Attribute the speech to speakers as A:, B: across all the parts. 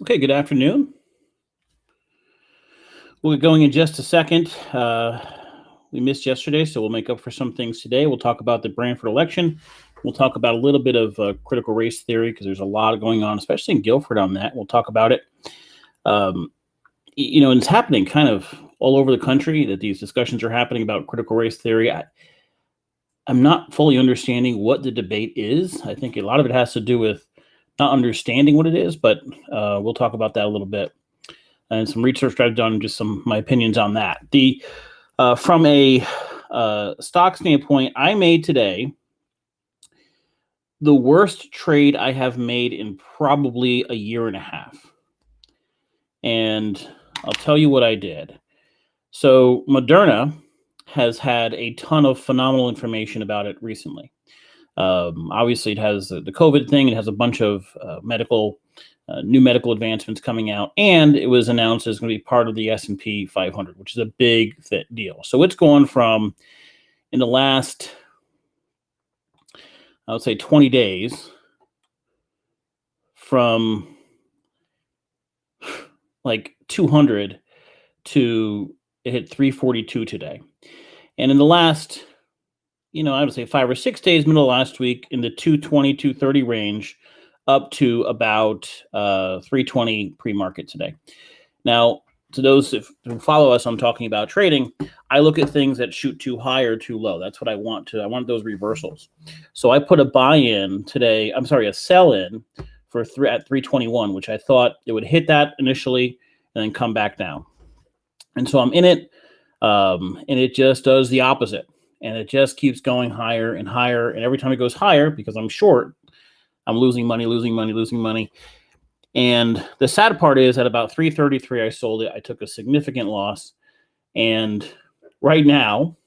A: Okay, good afternoon. We'll get going in just a second. We missed yesterday, so we'll make up for some things today. We'll talk about the Branford election. We'll talk about a little bit of critical race theory because there's a lot going on, especially in Guilford on that. We'll talk about it. And it's happening kind of all over the country that these discussions are happening about critical race theory. I'm not fully understanding what the debate is. I think a lot of it has to do with not understanding what it is, but we'll talk about that a little bit. And some research I've done, just my opinions on that. From a stock standpoint, I made today the worst trade I have made in probably a year and a half. And I'll tell you what I did. So Moderna has had a ton of phenomenal information about it recently. Obviously, it has the COVID thing. It has a bunch of new medical advancements coming out, and it was announced as going to be part of the S&P 500, which is a big deal. So it's gone from, in the last, I would say 20 days, from like 200 to it hit 342 today. And in the last, I would say 5 or 6 days, middle of last week, in the 220, 230 range, up to about 320 pre-market today. Now, to those who follow us, I'm talking about trading. I look at things that shoot too high or too low. That's what I want I want those reversals. So I put a buy-in today. a sell-in at 321, which I thought it would hit that initially and then come back down. And so I'm in it, and it just does the opposite. And it just keeps going higher and higher. And every time it goes higher, because I'm short, I'm losing money. And the sad part is at about 333, I sold it. I took a significant loss. And right now,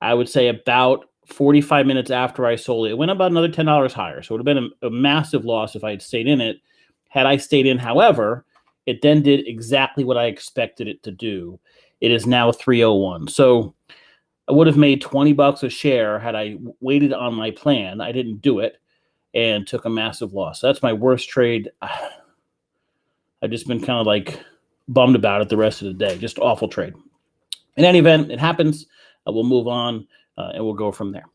A: I would say about 45 minutes after I sold it, it went about another $10 higher. So it would have been a massive loss if I had stayed in it. Had I stayed in, however, it then did exactly what I expected it to do. It is now 301. So I would have made $20 a share had I waited on my plan. I didn't do it and took a massive loss. So that's my worst trade. I've just been kind of like bummed about it the rest of the day. Just awful trade. In any event, it happens. We'll move on and we'll go from there.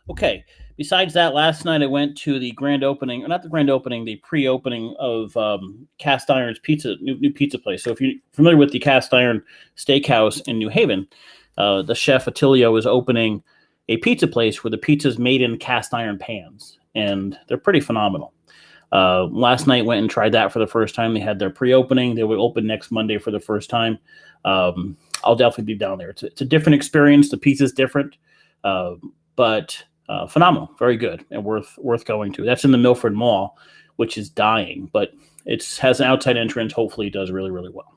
A: Okay. Besides that, last night I went to the grand opening, or not the grand opening, the pre-opening of Cast Iron's pizza, new pizza place. So if you're familiar with the Cast Iron Steakhouse in New Haven, the chef Attilio is opening a pizza place where the pizza's made in cast iron pans, and they're pretty phenomenal. Last night went and tried that for the first time. They had their pre-opening. They will open next Monday for the first time. I'll definitely be down there. It's a different experience. The pizza's different, but phenomenal, very good, and worth going to. That's in the Milford Mall, which is dying, but it has an outside entrance. Hopefully it does really, really well.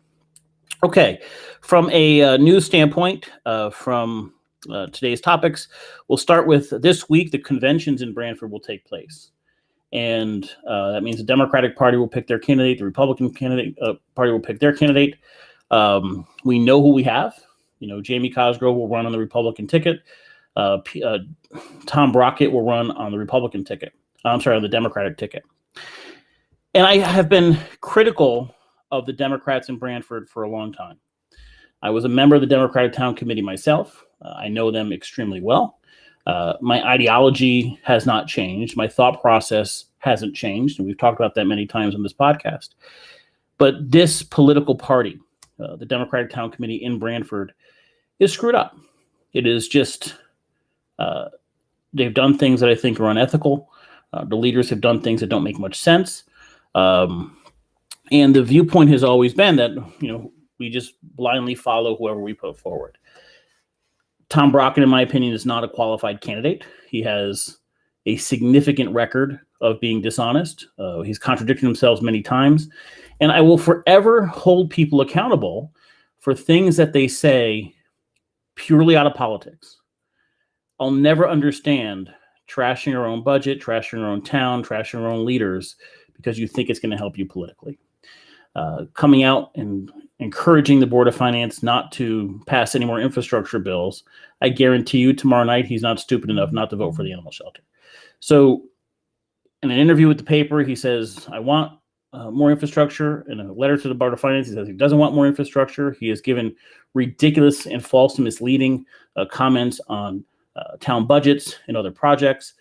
A: Okay, from a news standpoint, from today's topics, we'll start with this week. The conventions in Branford will take place, and that means the Democratic Party will pick their candidate, the Republican Party will pick their candidate. We know who we have. Jamie Cosgrove will run on the Republican ticket. Tom Brockett will run on the Republican ticket. On the Democratic ticket. And I have been critical of the Democrats in Branford for a long time. I was a member of the Democratic Town Committee myself. I know them extremely well. My ideology has not changed. My thought process hasn't changed. And we've talked about that many times on this podcast. But this political party, the Democratic Town Committee in Branford, is screwed up. It is just, they've done things that I think are unethical. The leaders have done things that don't make much sense. And the viewpoint has always been that, we just blindly follow whoever we put forward. Tom Brockett, in my opinion, is not a qualified candidate. He has a significant record of being dishonest. He's contradicted himself many times. And I will forever hold people accountable for things that they say purely out of politics. I'll never understand trashing your own budget, trashing your own town, trashing your own leaders because you think it's going to help you politically. Coming out and encouraging the Board of Finance not to pass any more infrastructure bills, I guarantee you tomorrow night he's not stupid enough not to vote for the animal shelter. So in an interview with the paper, he says, I want more infrastructure. In a letter to the Board of Finance, he says he doesn't want more infrastructure. He has given ridiculous and false and misleading comments on town budgets and other projects.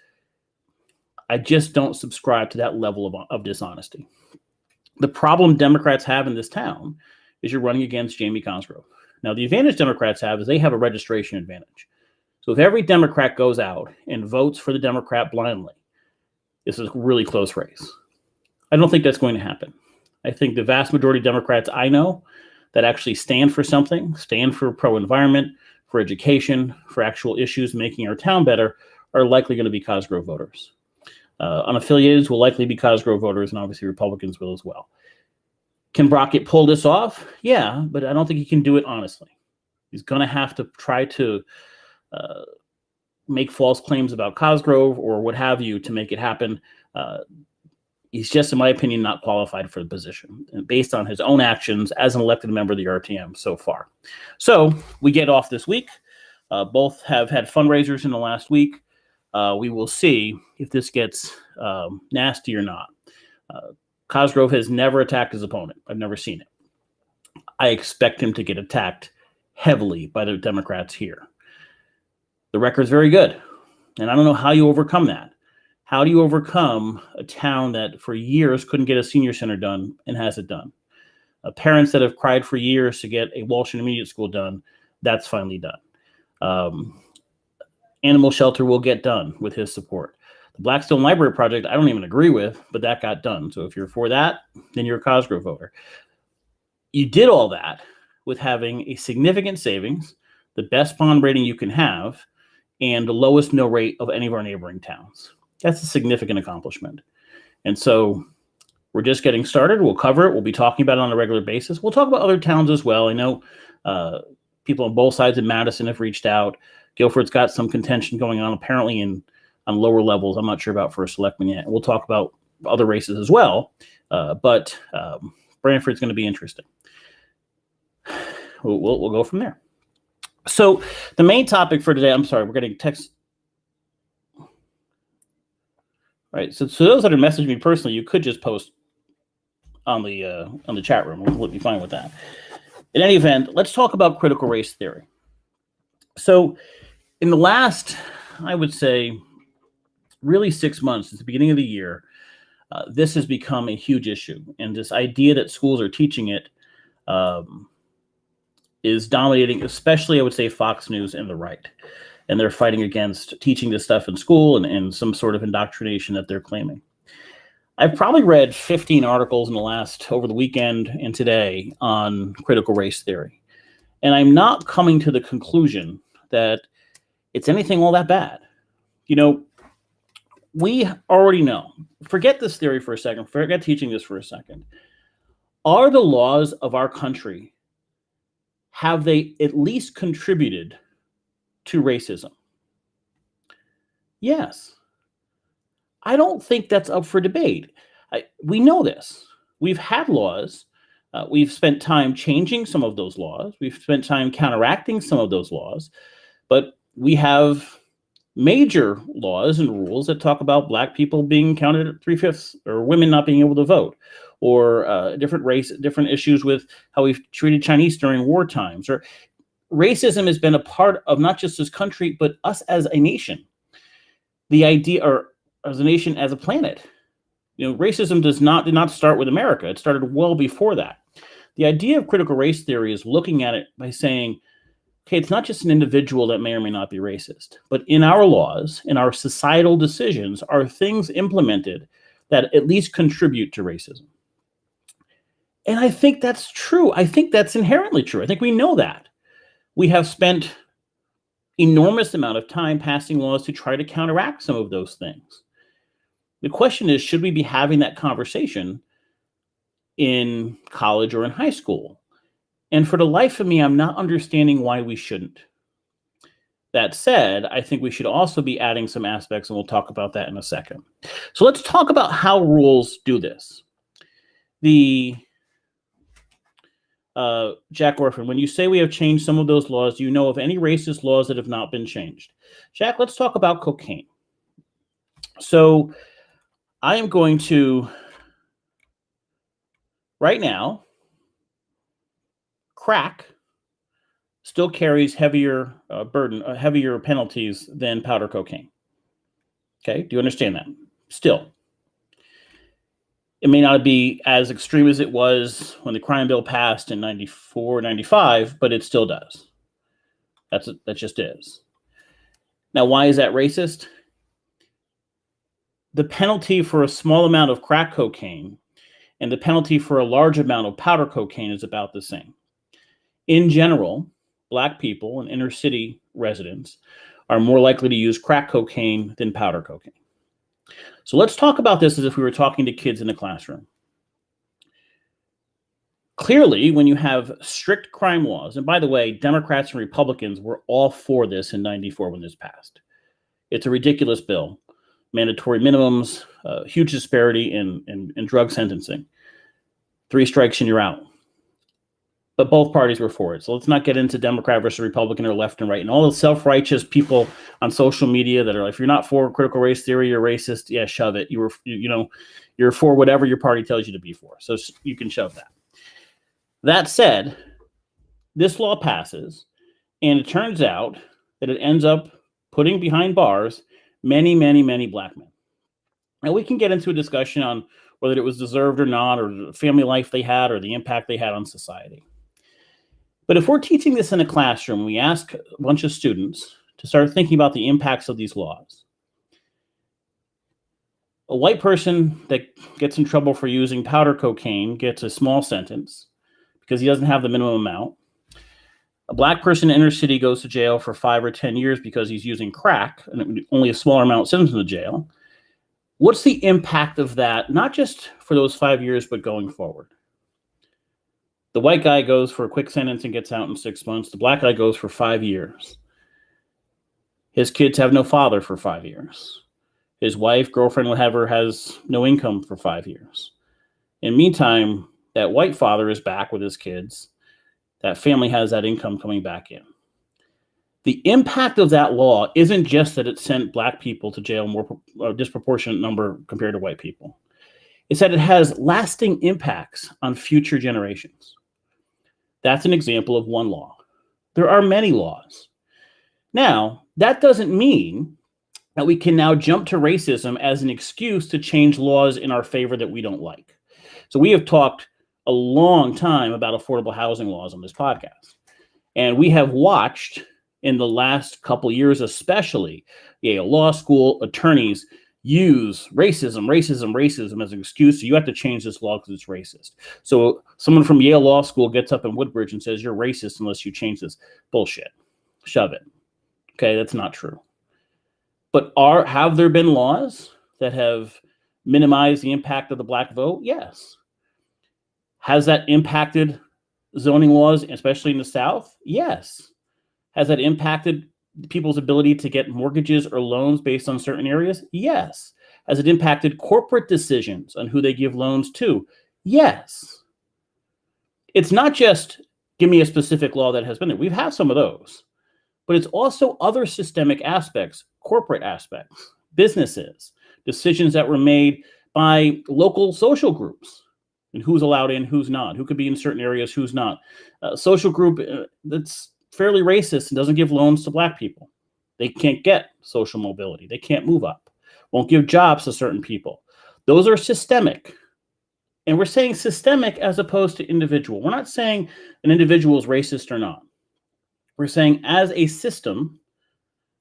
A: I just don't subscribe to that level of dishonesty. The problem Democrats have in this town is you're running against Jamie Cosgrove. Now, the advantage Democrats have is they have a registration advantage. So if every Democrat goes out and votes for the Democrat blindly, this is a really close race. I don't think that's going to happen. I think the vast majority of Democrats I know that actually stand for something, stand for pro-environment, for education, for actual issues making our town better, are likely going to be Cosgrove voters. Unaffiliated will likely be Cosgrove voters, and obviously Republicans will as well. Can Brockett pull this off? Yeah, but I don't think he can do it honestly. He's going to have to try to make false claims about Cosgrove or what have you to make it happen. He's just, in my opinion, not qualified for the position based on his own actions as an elected member of the RTM so far. So we get off this week. Both have had fundraisers in the last week. We will see if this gets nasty or not. Cosgrove has never attacked his opponent. I've never seen it. I expect him to get attacked heavily by the Democrats here. The record's very good, and I don't know how you overcome that. How do you overcome a town that for years couldn't get a senior center done and has it done? Parents that have cried for years to get a Walsh Intermediate School done, that's finally done. Animal shelter will get done with his support. The Blackstone Library project, I don't even agree with, but that got done. So if you're for that, then you're a Cosgrove voter. You did all that with having a significant savings, the best bond rating you can have, and the lowest mill rate of any of our neighboring towns. That's a significant accomplishment. And so we're just getting started. We'll cover it. We'll be talking about it on a regular basis. We'll talk about other towns as well. I know people on both sides of Madison have reached out. Guilford's got some contention going on apparently on lower levels. I'm not sure about first selectman yet. We'll talk about other races as well. But Branford's going to be interesting. We'll go from there. So the main topic for today, I'm sorry, we're getting text. All right, so those that are messaging me personally, you could just post on the chat room. We'll be fine with that. In any event, let's talk about critical race theory. So in the last, I would say, really 6 months, since the beginning of the year, this has become a huge issue. And this idea that schools are teaching it is dominating, especially, I would say, Fox News and the right. And they're fighting against teaching this stuff in school and some sort of indoctrination that they're claiming. I've probably read 15 articles over the weekend and today on critical race theory. And I'm not coming to the conclusion that it's anything all that bad. You know, we already know. Forget this theory for a second. Forget teaching this for a second. Are the laws of our country, have they at least contributed to racism? Yes. I don't think that's up for debate. We know this. We've had laws. We've spent time changing some of those laws. We've spent time counteracting some of those laws. But we have major laws and rules that talk about Black people being counted at 3/5 or women not being able to vote, or different issues with how we've treated Chinese during war times. Or racism has been a part of not just this country, but us as a nation. The idea, or as a nation, as a planet. You know, racism did not start with America. It started well before that. The idea of critical race theory is looking at it by saying, okay, it's not just an individual that may or may not be racist, but in our laws, in our societal decisions, are things implemented that at least contribute to racism. And I think that's true. I think that's inherently true. I think we know that. We have spent enormous amount of time passing laws to try to counteract some of those things. The question is, should we be having that conversation in college or in high school? And for the life of me, I'm not understanding why we shouldn't. That said, I think we should also be adding some aspects, and we'll talk about that in a second. So let's talk about how rules do this. Jack Orphan, when you say we have changed some of those laws, do you know of any racist laws that have not been changed? Jack, let's talk about cocaine. So I am going to, right now, crack still carries heavier heavier penalties than powder cocaine. Okay, do you understand that? Still. It may not be as extreme as it was when the crime bill passed in 94, 95, but it still does. That just is. Now, why is that racist? The penalty for a small amount of crack cocaine and the penalty for a large amount of powder cocaine is about the same. In general, Black people and inner city residents are more likely to use crack cocaine than powder cocaine. So let's talk about this as if we were talking to kids in the classroom. Clearly, when you have strict crime laws, and by the way, Democrats and Republicans were all for this in 94 when this passed. It's a ridiculous bill. Mandatory minimums, huge disparity in drug sentencing. 3 strikes and you're out. But both parties were for it. So let's not get into Democrat versus Republican or left and right. And all the self-righteous people on social media that are like, if you're not for critical race theory, you're racist. Yeah, shove it. You're for whatever your party tells you to be for. So you can shove that. That said, this law passes, and it turns out that it ends up putting behind bars many, many, many Black men. Now, we can get into a discussion on whether it was deserved or not, or the family life they had, or the impact they had on society. But if we're teaching this in a classroom, we ask a bunch of students to start thinking about the impacts of these laws. A white person that gets in trouble for using powder cocaine gets a small sentence because he doesn't have the minimum amount. A Black person in inner city goes to jail for 5 or 10 years because he's using crack, and only a smaller amount sends him to jail. What's the impact of that, not just for those 5 years, but going forward? The white guy goes for a quick sentence and gets out in 6 months. The Black guy goes for 5 years. His kids have no father for 5 years. His wife, girlfriend, whatever, has no income for 5 years. In the meantime, that white father is back with his kids. That family has that income coming back in. The impact of that law isn't just that it sent Black people to jail more disproportionate number compared to white people. It's that it has lasting impacts on future generations. That's an example of one law. There are many laws. Now, that doesn't mean that we can now jump to racism as an excuse to change laws in our favor that we don't like. So we have talked a long time about affordable housing laws on this podcast. And we have watched in the last couple years, especially Yale Law School attorneys use racism as an excuse. So you have to change this law because it's racist. So someone from Yale Law School gets up in Woodbridge and says, you're racist unless you change this. Bullshit. Shove it. Okay, that's not true. But have there been laws that have minimized the impact of the Black vote? Yes. Has that impacted zoning laws, especially in the South? Yes. Has that impacted people's ability to get mortgages or loans based on certain areas? Yes. Has it impacted corporate decisions on who they give loans to? Yes. It's not just give me a specific law that has been there. We've had some of those, but it's also other systemic aspects, corporate aspects, businesses, decisions that were made by local social groups and who's allowed in, who's not, who could be in certain areas, who's not. A social group that's fairly racist and doesn't give loans to Black people. They can't get social mobility. They can't move up. Won't give jobs to certain people. Those are systemic. And we're saying systemic as opposed to individual. We're not saying an individual is racist or not. We're saying as a system,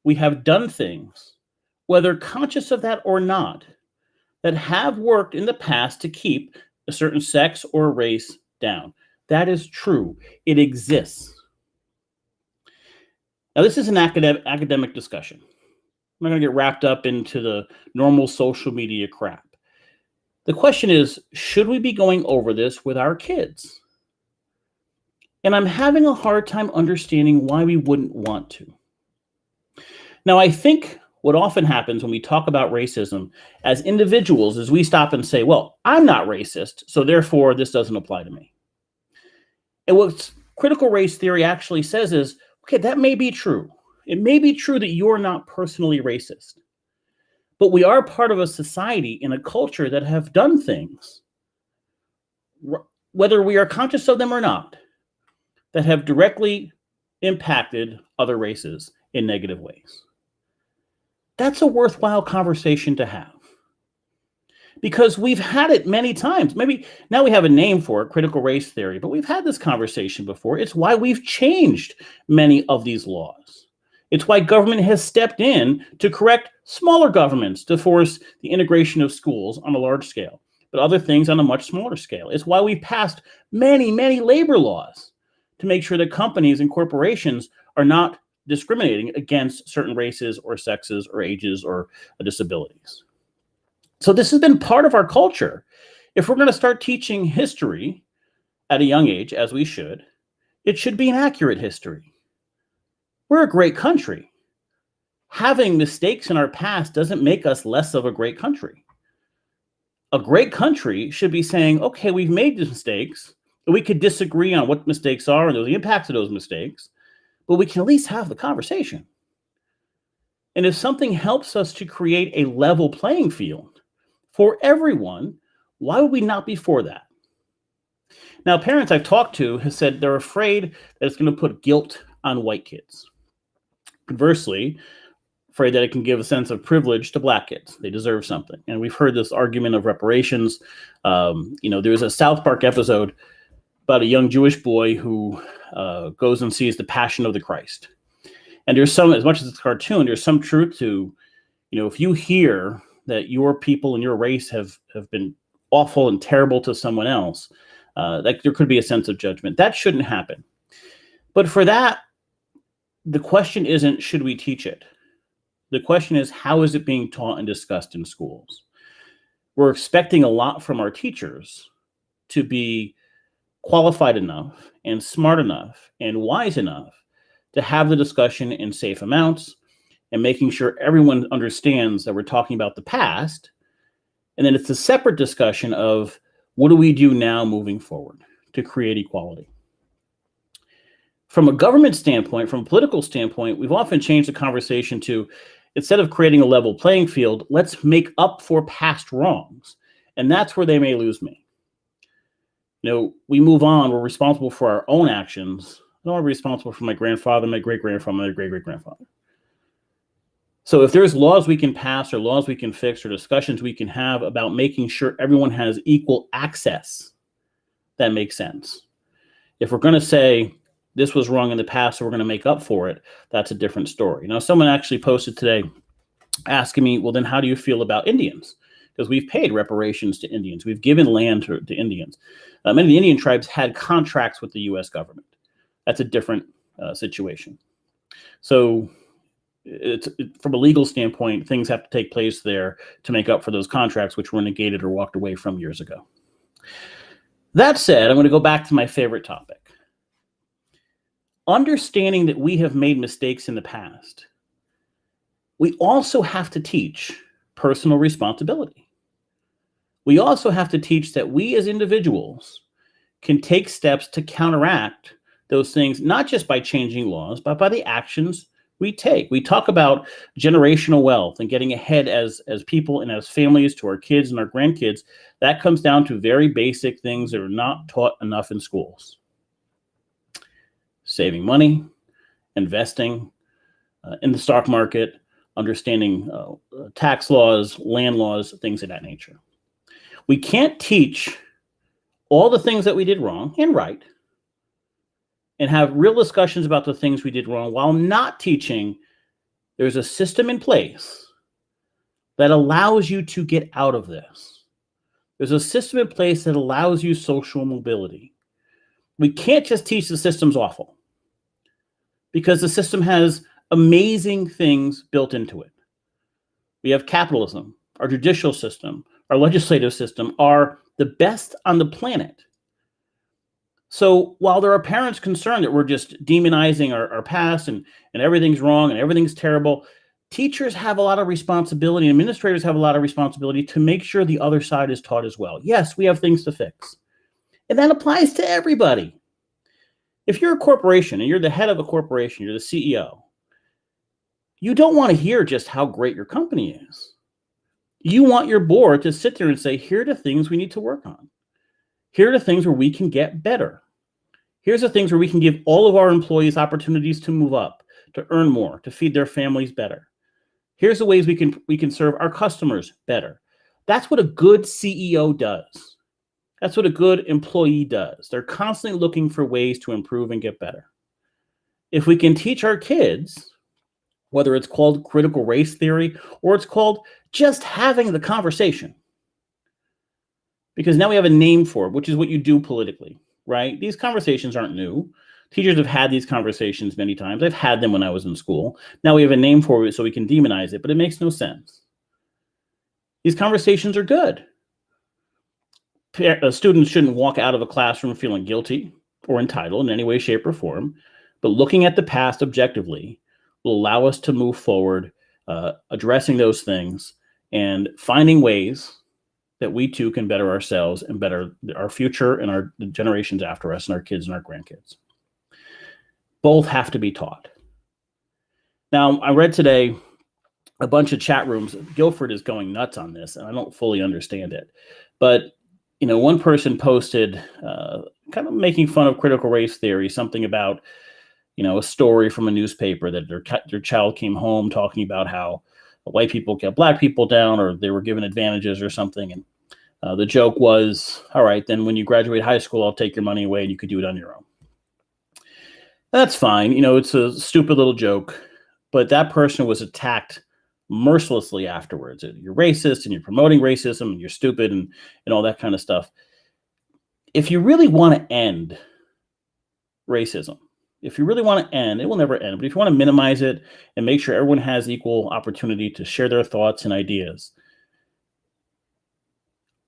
A: we have done things, whether conscious of that or not, that have worked in the past to keep a certain sex or race down. That is true. It exists. Now, this is an academic discussion. I'm not going to get wrapped up into the normal social media crap. The question is, should we be going over this with our kids? And I'm having a hard time understanding why we wouldn't want to. Now, I think what often happens when we talk about racism as individuals is we stop and say, well, I'm not racist, so therefore this doesn't apply to me. And what critical race theory actually says is, okay, that may be true. It may be true that you're not personally racist. But we are part of a society in a culture that have done things, whether we are conscious of them or not, that have directly impacted other races in negative ways. That's a worthwhile conversation to have. Because we've had it many times. Maybe now we have a name for it, critical race theory, but we've had this conversation before. It's why we've changed many of these laws. It's why government has stepped in to correct smaller governments to force the integration of schools on a large scale, but other things on a much smaller scale. It's why we've passed many, many labor laws to make sure that companies and corporations are not discriminating against certain races or sexes or ages or disabilities. So this has been part of our culture. If we're going to start teaching history at a young age, as we should, it should be an accurate history. We're a great country. Having mistakes in our past doesn't make us less of a great country. A great country should be saying, okay, we've made these mistakes, and we could disagree on what mistakes are and the impacts of those mistakes, but we can at least have the conversation. And if something helps us to create a level playing field for everyone, why would we not be for that? Now, parents I've talked to have said they're afraid that it's going to put guilt on white kids. Conversely, afraid that it can give a sense of privilege to Black kids. They deserve something. And we've heard this argument of reparations. There's a South Park episode about a young Jewish boy who goes and sees the Passion of the Christ. And there's some, as much as it's a cartoon, there's some truth to, if you hear that your people and your race have been awful and terrible to someone else, that there could be a sense of judgment. That shouldn't happen. But for that, the question isn't, should we teach it? The question is, how is it being taught and discussed in schools? We're expecting a lot from our teachers to be qualified enough and smart enough and wise enough to have the discussion in safe amounts and making sure everyone understands that we're talking about the past. And then it's a separate discussion of what do we do now moving forward to create equality? From a government standpoint, from a political standpoint, we've often changed the conversation to, instead of creating a level playing field, let's make up for past wrongs. And that's where they may lose me. We move on, we're responsible for our own actions. I'm not responsible for my grandfather, my great-grandfather, my great-great-grandfather. So if there's laws we can pass or laws we can fix or discussions we can have about making sure everyone has equal access, that makes sense. If we're going to say this was wrong in the past, so we're going to make up for it, that's a different story. Now, someone actually posted today asking me, well, then how do you feel about Indians? Because we've paid reparations to Indians. We've given land to Indians. Many of the Indian tribes had contracts with the U.S. government. That's a different situation. So from a legal standpoint, things have to take place there to make up for those contracts, which were negated or walked away from years ago. That said, I'm going to go back to my favorite topic. Understanding that we have made mistakes in the past, we also have to teach personal responsibility. We also have to teach that we as individuals can take steps to counteract those things, not just by changing laws, but by the actions we take. We talk about generational wealth and getting ahead as people and as families to our kids and our grandkids. That comes down to very basic things that are not taught enough in schools. Saving money, investing in the stock market, understanding tax laws, land laws, things of that nature. We can't teach all the things that we did wrong and right and have real discussions about the things we did wrong while not teaching there's a system in place that allows you to get out of this. There's a system in place that allows you social mobility. We can't just teach the system's awful, because the system has amazing things built into it. We have capitalism, our judicial system, our legislative system are the best on the planet. So while there are parents concerned that we're just demonizing our past and everything's wrong and everything's terrible, teachers have a lot of responsibility, administrators have a lot of responsibility to make sure the other side is taught as well. Yes, we have things to fix. And that applies to everybody. If you're a corporation and you're the head of a corporation, you're the CEO, you don't want to hear just how great your company is. You want your board to sit there and say, here are the things we need to work on. Here are the things where we can get better. Here's the things where we can give all of our employees opportunities to move up, to earn more, to feed their families better. Here's the ways we can serve our customers better. That's what a good CEO does. That's what a good employee does. They're constantly looking for ways to improve and get better. If we can teach our kids, whether it's called critical race theory or it's called just having the conversation, because now we have a name for it, which is what you do politically, right? These conversations aren't new. Teachers have had these conversations many times. I've had them when I was in school. Now we have a name for it so we can demonize it, but it makes no sense. These conversations are good. Students shouldn't walk out of a classroom feeling guilty or entitled in any way, shape, or form, but looking at the past objectively will allow us to move forward, addressing those things and finding ways that we too can better ourselves and better our future and the generations after us and our kids and our grandkids. Both have to be taught. Now, I read today a bunch of chat rooms. Guilford is going nuts on this, and I don't fully understand it. But, one person posted kind of making fun of critical race theory, something about, a story from a newspaper that their child came home talking about how white people kept black people down or they were given advantages or something. And the joke was, all right, then when you graduate high school, I'll take your money away and you could do it on your own. That's fine. It's a stupid little joke, but that person was attacked mercilessly afterwards. You're racist and you're promoting racism and you're stupid and all that kind of stuff. If you really want to end racism, if you really want to end, it will never end. But if you want to minimize it and make sure everyone has equal opportunity to share their thoughts and ideas,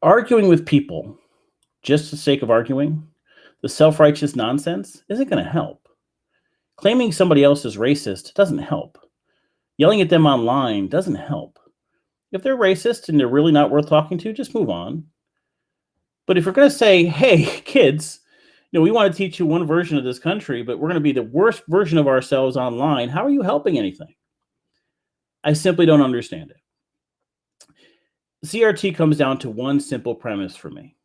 A: arguing with people just for the sake of arguing, the self-righteous nonsense isn't going to help. Claiming somebody else is racist doesn't help. Yelling at them online doesn't help. If they're racist and they're really not worth talking to, just move on. But if you're going to say, hey, kids, we want to teach you one version of this country, but we're going to be the worst version of ourselves online, how are you helping anything? I simply don't understand it. CRT comes down to one simple premise for me.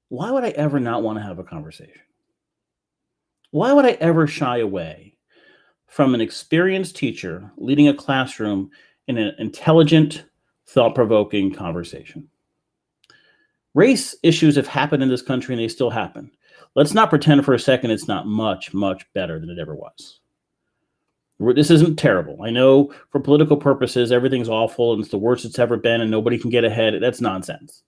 A: Why would I ever not want to have a conversation? Why would I ever shy away from an experienced teacher leading a classroom in an intelligent, thought-provoking conversation? Race issues have happened in this country and they still happen. Let's not pretend for a second it's not much, much better than it ever was. This isn't terrible. I know for political purposes, everything's awful and it's the worst it's ever been and nobody can get ahead. That's nonsense.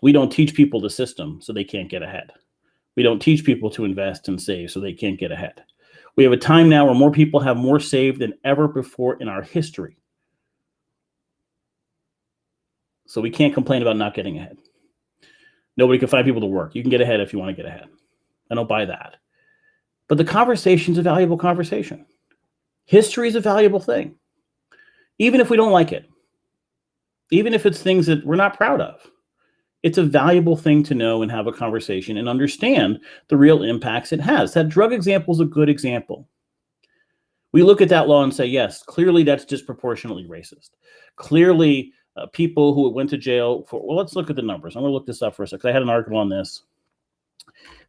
A: We don't teach people the system so they can't get ahead. We don't teach people to invest and save so they can't get ahead. We have a time now where more people have more saved than ever before in our history. So we can't complain about not getting ahead. Nobody can find people to work. You can get ahead if you want to get ahead. I don't buy that. But the conversation is a valuable conversation. History is a valuable thing. Even if we don't like it. Even if it's things that we're not proud of. It's a valuable thing to know and have a conversation and understand the real impacts it has. That drug example is a good example. We look at that law and say, yes, clearly that's disproportionately racist. Clearly, people who went to jail for, well, let's look at the numbers. I'm going to look this up for a second because I had an article on this.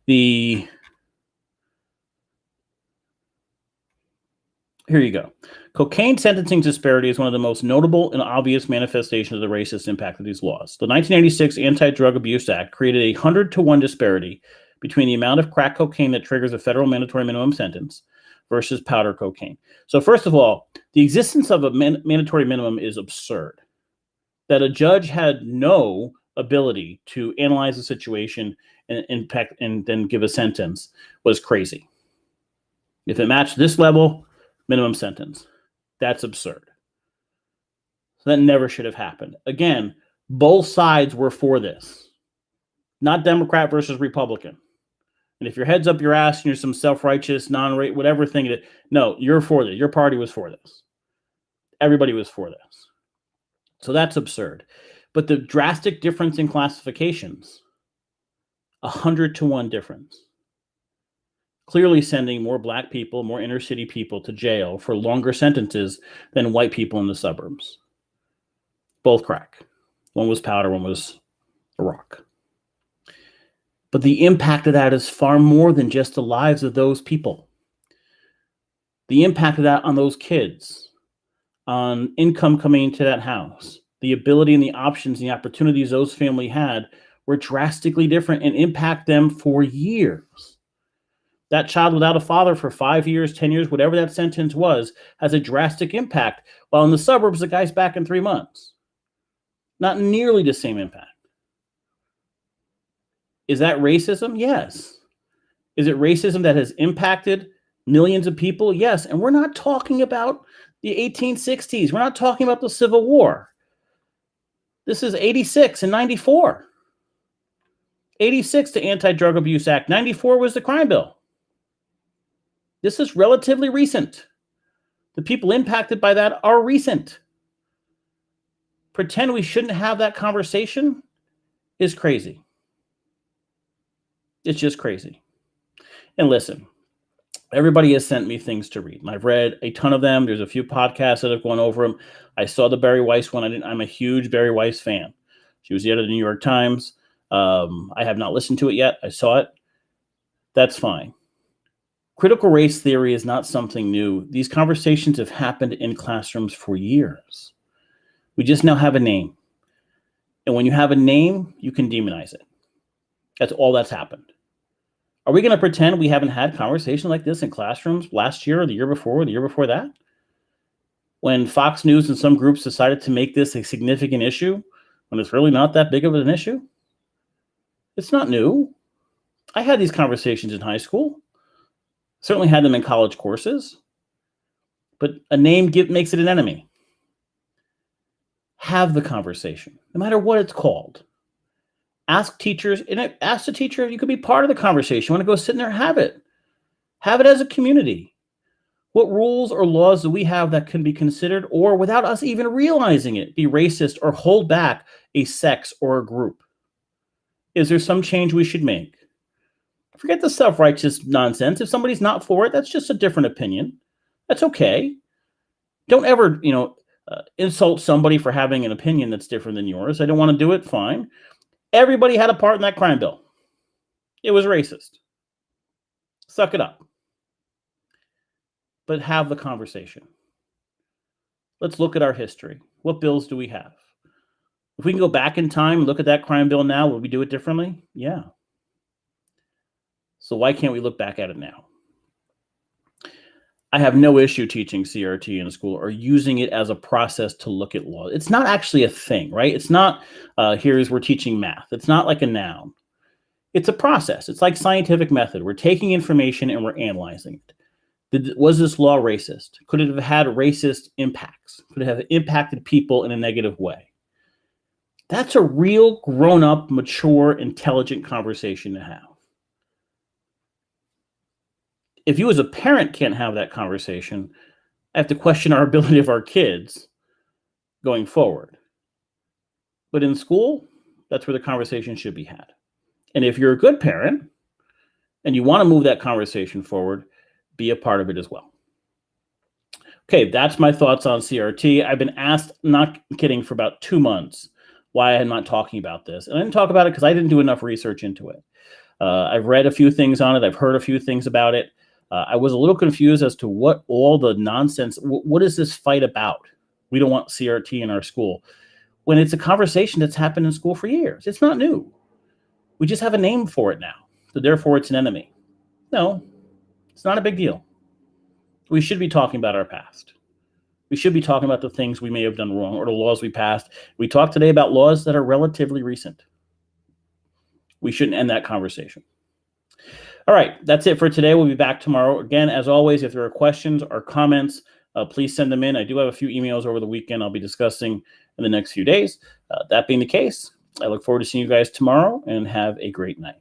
A: Here you go. Cocaine sentencing disparity is one of the most notable and obvious manifestations of the racist impact of these laws. The 1996 Anti-Drug Abuse Act created a 100-to-1 disparity between the amount of crack cocaine that triggers a federal mandatory minimum sentence versus powder cocaine. So first of all, the existence of a mandatory minimum is absurd. That a judge had no ability to analyze the situation and impact and then give a sentence was crazy. If it matched this level, minimum sentence. That's absurd. So that never should have happened. Again, both sides were for this. Not Democrat versus Republican. And if your head's up your ass and you're some self-righteous, non-rate, whatever thing, no, you're for this. Your party was for this. Everybody was for this. So that's absurd. But the drastic difference in classifications, 100-to-1 difference. Clearly sending more black people, more inner city people to jail for longer sentences than white people in the suburbs. both crack. One was powder, one was a rock. But the impact of that is far more than just the lives of those people. The impact of that on those kids, on income coming into that house, the ability and the options and the opportunities those family had were drastically different and impact them for years. That child without a father for 5 years, 10 years, whatever that sentence was, has a drastic impact. While in the suburbs, the guy's back in 3 months. Not nearly the same impact. Is that racism? Yes. Is it racism that has impacted millions of people? Yes. And we're not talking about the 1860s. We're not talking about the Civil War. This is 86 and 94. 86, the Anti-Drug Abuse Act. 94 was the crime bill. This is relatively recent. The people impacted by that are recent. Pretend we shouldn't have that conversation is crazy. It's just crazy. And listen, everybody has sent me things to read. I've read a ton of them. There's a few podcasts that have gone over them. I saw the Barry Weiss one. I'm a huge Barry Weiss fan. She was the editor of the New York Times. I have not listened to it yet. I saw it. That's fine. Critical race theory is not something new. These conversations have happened in classrooms for years. We just now have a name. And when you have a name, you can demonize it. That's all that's happened. Are we going to pretend we haven't had conversations like this in classrooms last year or the year before or the year before that? When Fox News and some groups decided to make this a significant issue, when it's really not that big of an issue? It's not new. I had these conversations in high school. Certainly had them in college courses. But a name makes it an enemy. Have the conversation, no matter what it's called. Ask teachers, and ask the teacher if you could be part of the conversation. You want to go sit in there, have it. Have it as a community. What rules or laws do we have that can be considered, or without us even realizing it, be racist or hold back a sex or a group? Is there some change we should make? Forget the self-righteous nonsense. If somebody's not for it, that's just a different opinion. That's okay. Don't ever, insult somebody for having an opinion that's different than yours. I don't want to do it. Fine. Everybody had a part in that crime bill. It was racist. Suck it up. But have the conversation. Let's look at our history. What bills do we have? If we can go back in time and look at that crime bill now, would we do it differently? Yeah. So why can't we look back at it now? I have no issue teaching CRT in a school or using it as a process to look at law. It's not actually a thing, right? It's not, we're teaching math. It's not like a noun. It's a process. It's like scientific method. We're taking information and we're analyzing it. Was this law racist? Could it have had racist impacts? Could it have impacted people in a negative way? That's a real grown-up, mature, intelligent conversation to have. If you as a parent can't have that conversation, I have to question our ability of our kids going forward. But in school, that's where the conversation should be had. And if you're a good parent and you want to move that conversation forward, be a part of it as well. Okay, that's my thoughts on CRT. I've been asked, not kidding, for about 2 months why I'm not talking about this. And I didn't talk about it because I didn't do enough research into it. I've read a few things on it. I've heard a few things about it. I was a little confused as to what all the nonsense, what is this fight about? We don't want CRT in our school. When it's a conversation that's happened in school for years. It's not new. We just have a name for it now. So therefore it's an enemy. No, it's not a big deal. We should be talking about our past. We should be talking about the things we may have done wrong or the laws we passed. We talked today about laws that are relatively recent. We shouldn't end that conversation. All right, that's it for today. We'll be back tomorrow. Again, as always, if there are questions or comments, please send them in. I do have a few emails over the weekend I'll be discussing in the next few days. That being the case, I look forward to seeing you guys tomorrow and have a great night.